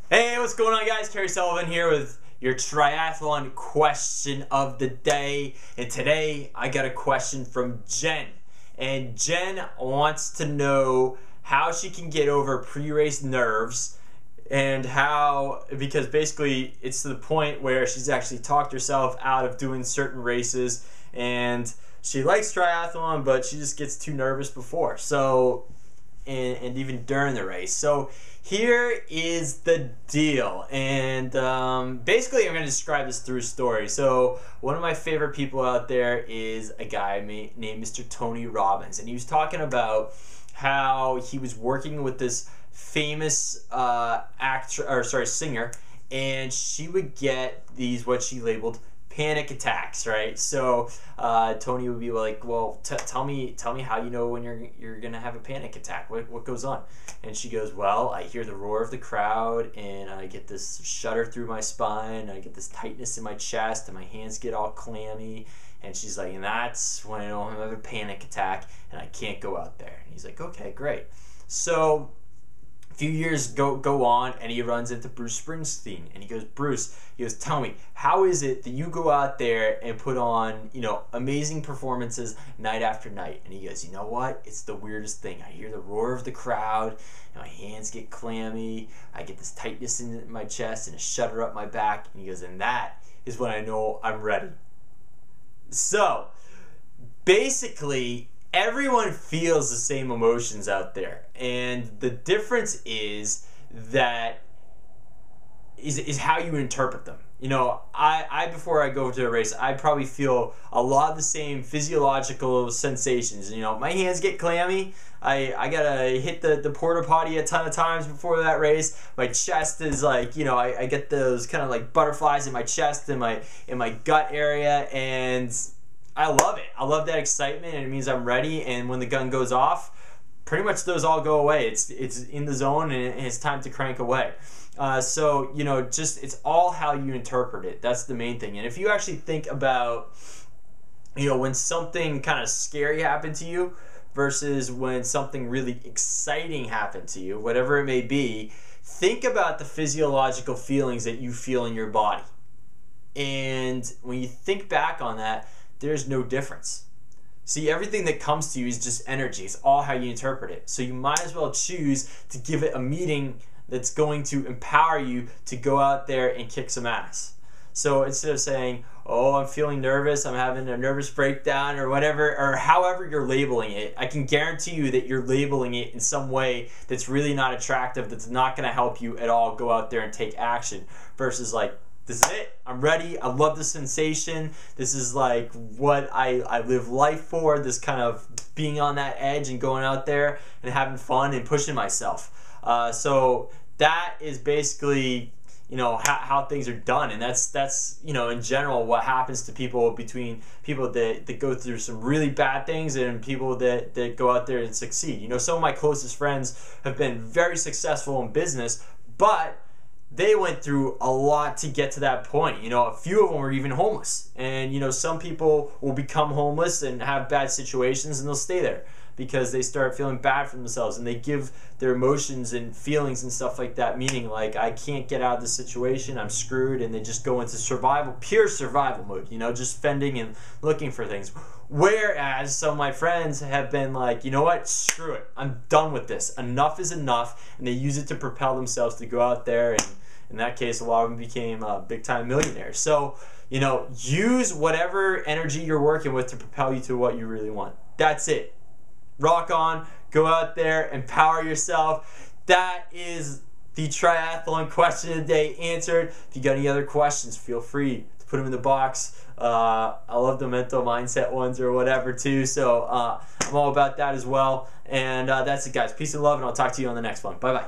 Hey, what's going on, guys? Kerry Sullivan here with your triathlon question of the day. And today I got a question from Jen. And Jen wants to know how she can get over pre-race nerves and how, because basically it's to the point where she's actually talked herself out of doing certain races, and she likes triathlon, but she just gets too nervous before. So and even during the race. So here is the deal, and basically I'm going to describe this through a story. So one of my favorite people out there is a guy named Mr. Tony Robbins, and he was talking about how he was working with this famous singer, and she would get these, what she labeled, panic attacks, right? So Tony would be like, well, tell me how you know when you're gonna have a panic attack. What goes on? And she goes, well, I hear the roar of the crowd, and I get this shudder through my spine, I get this tightness in my chest, and my hands get all clammy. And she's like, and that's when I know I'm having a panic attack, and I can't go out there. And he's like, okay, great. So a few years go on, and he runs into Bruce Springsteen, and he goes, Bruce, he goes, tell me, how is it that you go out there and put on, amazing performances night after night? And he goes, you know what? It's the weirdest thing. I hear the roar of the crowd, and my hands get clammy. I get this tightness in my chest and a shudder up my back. And he goes, and that is when I know I'm ready. So basically, everyone feels the same emotions out there, and the difference is how you interpret them. I before I go to a race, I probably feel a lot of the same physiological sensations. My hands get clammy. I gotta hit the porta potty a ton of times before that race. My chest is like, I get those kind of like butterflies in my chest, in my gut area, and I love it. I love that excitement, and it means I'm ready. And when the gun goes off, pretty much those all go away. It's in the zone, and it's time to crank away. So it's all how you interpret it. That's the main thing. And if you actually think about, when something kind of scary happened to you versus when something really exciting happened to you, whatever it may be, think about the physiological feelings that you feel in your body. And when you think back on that, there's no difference. See, everything that comes to you is just energy. It's all how you interpret it. So you might as well choose to give it a meaning that's going to empower you to go out there and kick some ass. So instead of saying, oh, I'm feeling nervous, I'm having a nervous breakdown, or whatever, or however you're labeling it, I can guarantee you that you're labeling it in some way that's really not attractive, that's not going to help you at all go out there and take action, versus like, this is it. I'm ready. I love the sensation. This is like what I live life for, this kind of being on that edge and going out there and having fun and pushing myself. So that is basically, how things are done. And that's in general what happens to people, between people that go through some really bad things and people that go out there and succeed. Some of my closest friends have been very successful in business, but they went through a lot to get to that point. A few of them were even homeless. And, some people will become homeless and have bad situations, and they'll stay there because they start feeling bad for themselves, and they give their emotions and feelings and stuff like that meaning, like, I can't get out of this situation, I'm screwed, and they just go into pure survival mode, just fending and looking for things. Whereas some of my friends have been like, you know what, screw it, I'm done with this, enough is enough, and they use it to propel themselves to go out there, and in that case, a lot of them became big-time millionaires. So, use whatever energy you're working with to propel you to what you really want. That's it. Rock on, go out there, empower yourself. That is the triathlon question of the day answered. If you got any other questions, feel free to put them in the box. I love the mental mindset ones or whatever too, so I'm all about that as well. And that's it, guys. Peace and love, and I'll talk to you on the next one. Bye-bye.